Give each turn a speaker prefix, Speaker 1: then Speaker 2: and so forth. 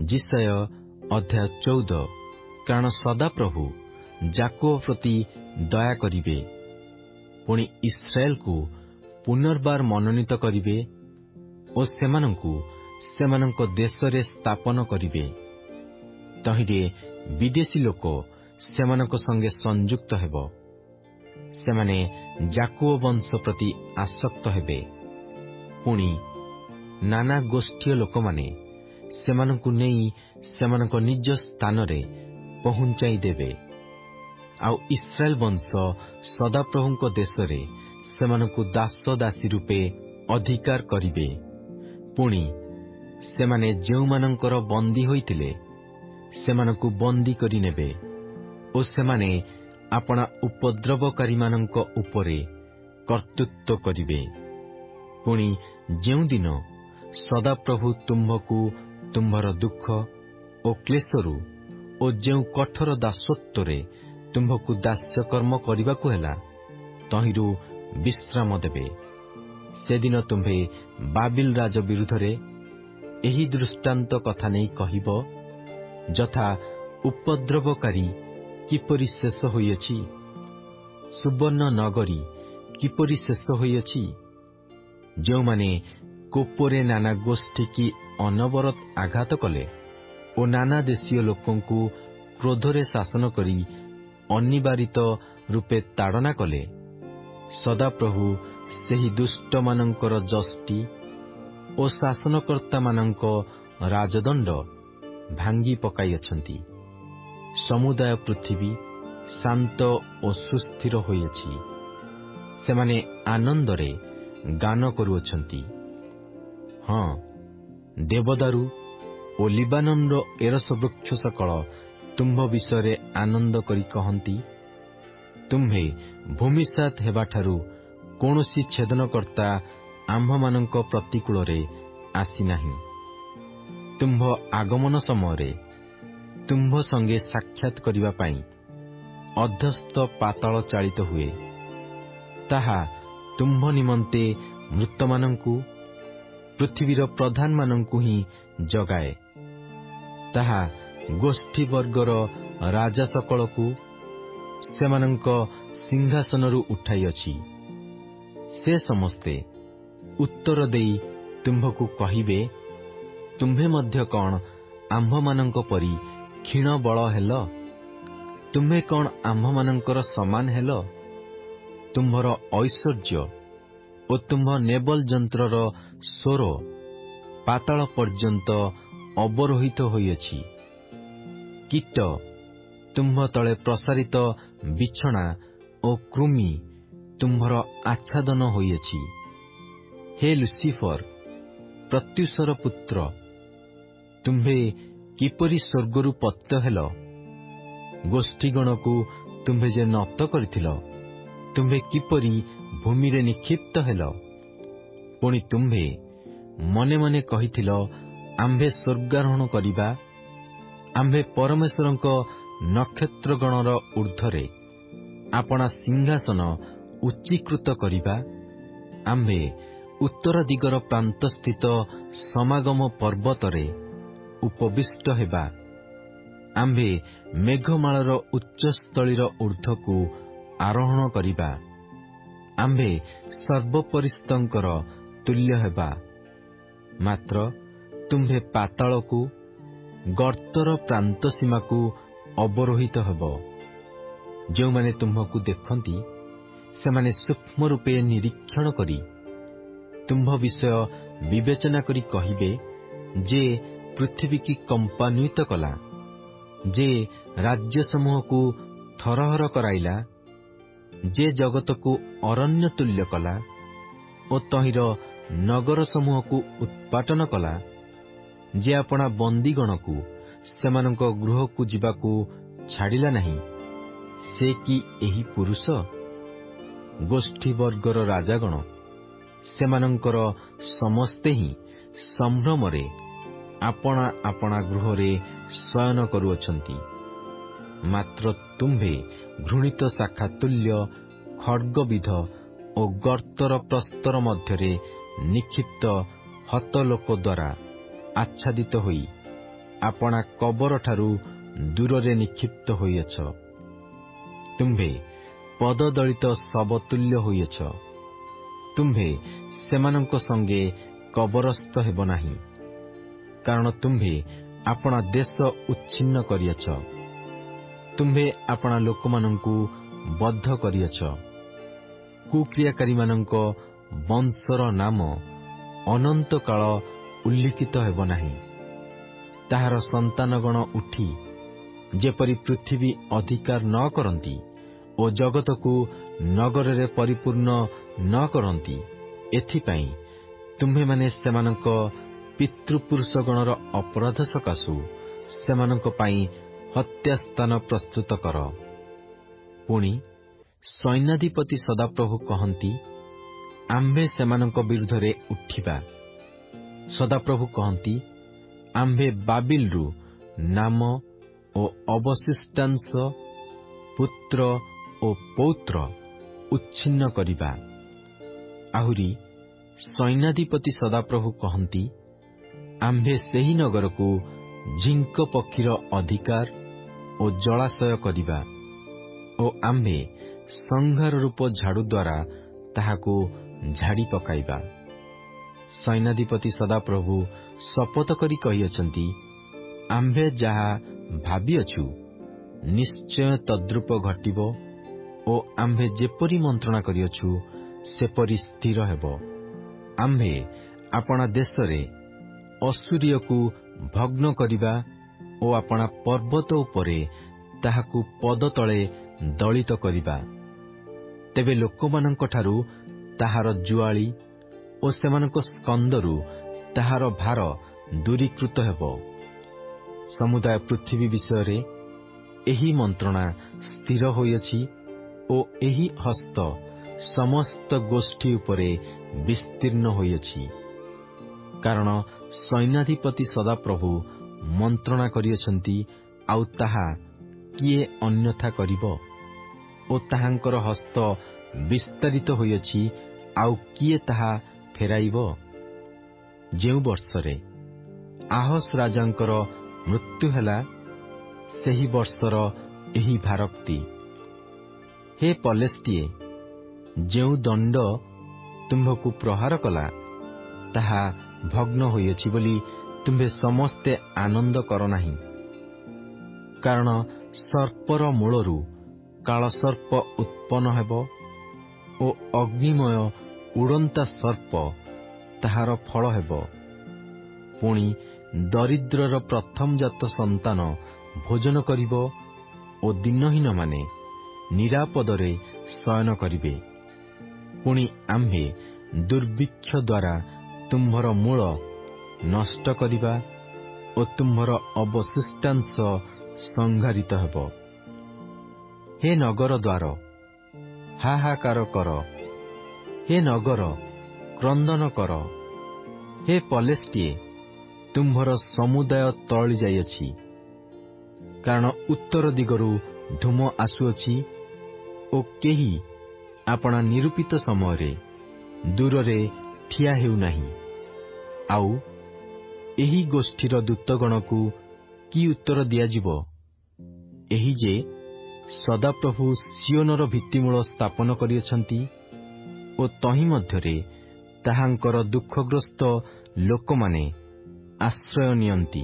Speaker 1: जिसाय अध्याय 14। कारण सदाप्रभु जाकोब प्रति दया करिवे, पुणी इस्राएल को पुनर्बार मनोनीत करिवे और सेमानंकु सेमानंक देशरे स्थापन करिवे। तहिरे विदेशी लोक सेमानंक संगे संयुक्त हेबो। सेमाने जाकोब वंश प्रति आसक्त हेबे। पुणी नाना गोष्ठी लोक माने सेमानंकु नेई सेमानंक निज स्थान रे पहुंचाई देबे। आउ इस्राएल वंश सदाप्रभुंक देशरे सेमानंकु दास दासी रूपे अधिकार करिवे। पुणी सेमाने जेउमानंकर बंदी होइतिले सेमानंकु बंदी करि नेबे ओ सेमाने आपणा उपद्रवकारी मानंक उपरे कर्तृत्व करिवे। पुणी जेउ दिन सदाप्रभु तुम्भकु तुम्भर दुख ओ क्लेशरु ओ जेउ कठोर दासत्वरे तुम्भकु दास्यकर्म करिबाकु हेला तहिरु विश्राम देबे। सेदिन तुम्भे बाबिल राज विरुद्धरे एही दृष्टांत कथा नहीं कहिब, जथा उपद्रवकारी किपरि शेष होइछि, सुवर्ण नगरी किपरि शेष होइछि। जो माने कोपरे नाना गोष्ठी की अनवरत आघात कले ओ नाना देशीय लोकंकु क्रोधरे शासन करी अनिवारित रूपे ताड़ना कले, सदाप्रभु सेही दुष्ट मानंकर जष्टि ओ शासनकर्ता मानंक राजदंड भांगी पकाई अछंती। समुदाय पृथ्वी शांत ओ सुस्थिर होइछि। सेमाने आनंदरे गान करुअछंती। हाँ, देवदारू ओ लिबाननर एरस वृक्ष सकल तुम्भ विषय आनंद करी कहंती, तुम्हे भूमिसात हेबाठारु कोनोसी छेदनकर्ता आम्भमानंक प्रतिकूलरे आसी नाही। तुम्भ आगमन समय तुम्भ संगे साक्षात करिबा पाई अध्यस्त पाताल चालित हुए। ताहा तुम्भ निमंते मृतमानंकु पृथ्वीर प्रधान मानंकु ही जगाए। ताहा गोष्ठी वर्गर राजा सकलकु सेमानंक सिंहासनरु उठाई अछि। से समस्ते उत्तर देई तुम्भकु कहिबे, तुम्भे मध्य कौन आम्भमानंक परि क्षीण बल हेल? तुम्भे कौन आम्भमानंकर समान हेल? तुम्भर ऐश्वर्य ओ तुम्भ नेबल जंत्रर स्वर पाताल पर्यंत अवरोहित होइछि। कीट तुम्भ तले प्रसारित बिछଣା ओ कृमि तुम्भर आच्छादन होइछि। हे लुसिफर, प्रत्युषर पुत्र, तुम्भे किपरि स्वर्गरु पत्य हेल? गोष्ठीगणकु तुम्भे जे नत करिथिल, तुम्भे किपरि भूमि रे निक्षिप्त हेल? पुणी तुम्भे मने मने कहिथिल, आम्भे स्वर्गारोहण करिबा, आम्भे परमेश्वरंक नक्षत्रगणर ऊर्ध्वरे आपणा सिंहासन उच्चीकृत करिबा, आम्भे उत्तर दिगर प्रांत स्थित समागम पर्वतरे उपविष्ट हेबा, आम्भे मेघमाळर उच्चस्थलीर ऊर्ध्वकु आरोहण करिबा, आम्भे सर्वपरिस्तंकर तुल्य हेबा। मात्र तुम्भे पातालकु गर्तर प्रांत सीमाकु अवरोहित हेब। जो माने तुम्भकु देखंती सेमाने सूक्ष्म रूपे निरीक्षण करी तुम्भ विषय विवेचना करी कहिबे, जे पृथ्वी की कंपान्वित कला, जे राज्य समूह को थरहर कराइला, जे जगत को अरण्य तुल्य कला ओ तहिर नगर समूह को उत्पाटन कला, जे अपना बंदीगण को सेमानंक गृह को जीवाकू छाड़िला नहीं, से कि एही पुरुष? गोष्ठी वर्गर राजागण सेमानंकर समस्ते ही संभ्रमरे आपणा आपणा गृहरे शयन करुअछंती। मात्र तुम्भे घृणित शाखा तुल्य खड्गविध ओ गर्तर प्रस्तर मध्यरे निक्षिप्त हतलोक द्वारा आच्छादित होई ଆପଣା କବରଠାରୁ ଦୂରରେ ନିକ୍ଷିପ୍ତ ହୋଇଅଛ। ତୁମ୍ଭେ ପଦଦଳିତ ଶବ ତୁଲ୍ୟ ହୋଇଅଛ। ତୁମ୍ଭେ ସେମାନଙ୍କ ସଙ୍ଗେ କବରସ୍ଥ ହେବ ନାହିଁ, କାରଣ ତୁମ୍ଭେ ଆପଣା ଦେଶ ଉଚ୍ଛିନ୍ନ କରିଅଛ। ତୁମ୍ଭେ ଆପଣା ଲୋକମାନଙ୍କୁ ବଦ୍ଧ କରିଅଛ। କୁକ୍ରିୟାକାରୀମାନଙ୍କ ବଂଶର ନାମ ଅନନ୍ତ କାଳ ଉଲ୍ଲିଖିତ ହେବ ନାହିଁ। ତାହାର ସନ୍ତାନଗଣ ଉଠି ଯେପରି ପୃଥିବୀ ଅଧିକାର ନ କରନ୍ତି ଓ ଜଗତକୁ ନଗରରେ ପରିପୂର୍ଣ୍ଣ ନ କରନ୍ତି, ଏଥିପାଇଁ ତୁମ୍ଭେମାନେ ସେମାନଙ୍କ ପିତୃପୁରୁଷଗଣର ଅପରାଧ ସକାଶୁ ସେମାନଙ୍କ ପାଇଁ ହତ୍ୟାସ୍ଥାନ ପ୍ରସ୍ତୁତ କର। ପୁଣି ସୈନ୍ୟାଧିପତି ସଦାପ୍ରଭୁ କହନ୍ତି, ଆମ୍ଭେ ସେମାନଙ୍କ ବିରୁଦ୍ଧରେ ଉଠିବା। ସଦାପ୍ରଭୁ କହନ୍ତି, ଆମ୍ଭେ ବାବିଲରୁ ନାମ ଓ ଅବଶିଷ୍ଟାଂଶ, ପୁତ୍ର ଓ ପୌତ୍ର ଉଚ୍ଛିନ୍ନ କରିବା। ଆହୁରି ସୈନ୍ୟାଧିପତି ସଦାପ୍ରଭୁ କହନ୍ତି, ଆମ୍ଭେ ସେହି ନଗରକୁ ଝିଙ୍କ ପକ୍ଷୀର ଅଧିକାର ଓ ଜଳାଶୟ କରିବା ଓ ଆମ୍ଭେ ସଂହାର ରୂପ ଝାଡୁ ଦ୍ୱାରା ତାହାକୁ ଝାଡ଼ି ପକାଇବା। ସୈନ୍ୟାଧିପତି ସଦାପ୍ରଭୁ ଶପଥ କରି କହିଅଛନ୍ତି, ଆମ୍ଭେ ଯାହା ଭାବିଅଛୁ ନିଶ୍ଚୟ ତଦ୍ରୂପ ଘଟିବ ଓ ଆମ୍ଭେ ଯେପରି ମନ୍ତ୍ରଣା କରିଅଛୁ ସେପରି ସ୍ଥିର ହେବ। ଆମ୍ଭେ ଆପଣା ଦେଶରେ ଅସୁରୀୟକୁ ଭଗ୍ନ କରିବା ଓ ଆପଣା ପର୍ବତ ଉପରେ ତାହାକୁ ପଦତଳେ ଦଳିତ କରିବା। ତେବେ ଲୋକମାନଙ୍କଠାରୁ ତାହାର ଜୁଆଳି ଓ ସେମାନଙ୍କ ସ୍କନ୍ଧରୁ ତାହାର ଭାର ଦୂରୀକୃତ ହେବ। ସମୁଦାୟ ପୃଥିବୀ ବିଷୟରେ ଏହି ମନ୍ତ୍ରଣା ସ୍ଥିର ହୋଇଅଛି ଓ ଏହି ହସ୍ତ ସମସ୍ତ ଗୋଷ୍ଠୀ ଉପରେ ବିସ୍ତୀର୍ଣ୍ଣ ହୋଇଅଛି। କାରଣ ସୈନ୍ୟାଧିପତି ସଦାପ୍ରଭୁ ମନ୍ତ୍ରଣା କରିଅଛନ୍ତି, ଆଉ ତାହା କିଏ ଅନ୍ୟଥା କରିବ? ଓ ତାହାଙ୍କର ହସ୍ତ ବିସ୍ତାରିତ ହୋଇଅଛି, ଆଉ କିଏ ତାହା ଫେରାଇବ? ଯେଉଁ ବର୍ଷରେ ଆହସ୍ ରାଜାଙ୍କର ମୃତ୍ୟୁ ହେଲା, ସେହି ବର୍ଷର ଏହି ଭାରୋକ୍ତି। ହେ ପଲେଷ୍ଟିଏ, ଯେଉଁ ଦଣ୍ଡ ତୁମ୍ଭକୁ ପ୍ରହାର କଲା, ତାହା ଭଗ୍ନ ହୋଇଅଛି ବୋଲି ତୁମ୍ଭେ ସମସ୍ତେ ଆନନ୍ଦ କର ନାହିଁ। କାରଣ ସର୍ପର ମୂଳରୁ କାଳସର୍ପ ଉତ୍ପନ୍ନ ହେବ ଓ ଅଗ୍ନିମୟ ଉଡ଼ନ୍ତା ସର୍ପ ତାହାର ଫଳ ହେବ। ପୁଣି ଦରିଦ୍ରର ପ୍ରଥମଜାତ ସନ୍ତାନ ଭୋଜନ କରିବ ଓ ଦିନହୀନମାନେ ନିରାପଦରେ ଶୟନ କରିବେ। ପୁଣି ଆମ୍ଭେ ଦୁର୍ଭିକ୍ଷ ଦ୍ୱାରା ତୁମ୍ଭର ମୂଳ ନଷ୍ଟ କରିବା ଓ ତୁମ୍ଭର ଅବଶିଷ୍ଟାଂଶ ସଂହାରିତ ହେବ। ହେ ନଗର ଦ୍ୱାର, ହାହାକାର କର। ହେ ନଗର, କ୍ରନ୍ଦନ କର। ହେ ପଲେଷ୍ଟିଏ, ତୁମ୍ଭର ସମୁଦାୟ ତରଳି ଯାଇଅଛି। କାରଣ ଉତ୍ତର ଦିଗରୁ ଧୂମ ଆସୁଅଛି ଓ କେହି ଆପଣା ନିରୂପିତ ସମୟରେ ଦୂରରେ ଠିଆ ହେଉନାହିଁ। ଆଉ ଏହି ଗୋଷ୍ଠୀର ଦୂତଗଣକୁ କି ଉତ୍ତର ଦିଆଯିବ? ଏହି ଯେ ସଦାପ୍ରଭୁ ସିଓନର ଭିତ୍ତିମୂଳ ସ୍ଥାପନ କରିଅଛନ୍ତି ଓ ତହିଁ ମଧ୍ୟରେ ତାହାଙ୍କର ଦୁଃଖଗ୍ରସ୍ତ ଲୋକମାନେ ଆଶ୍ରୟ ନିଅନ୍ତି।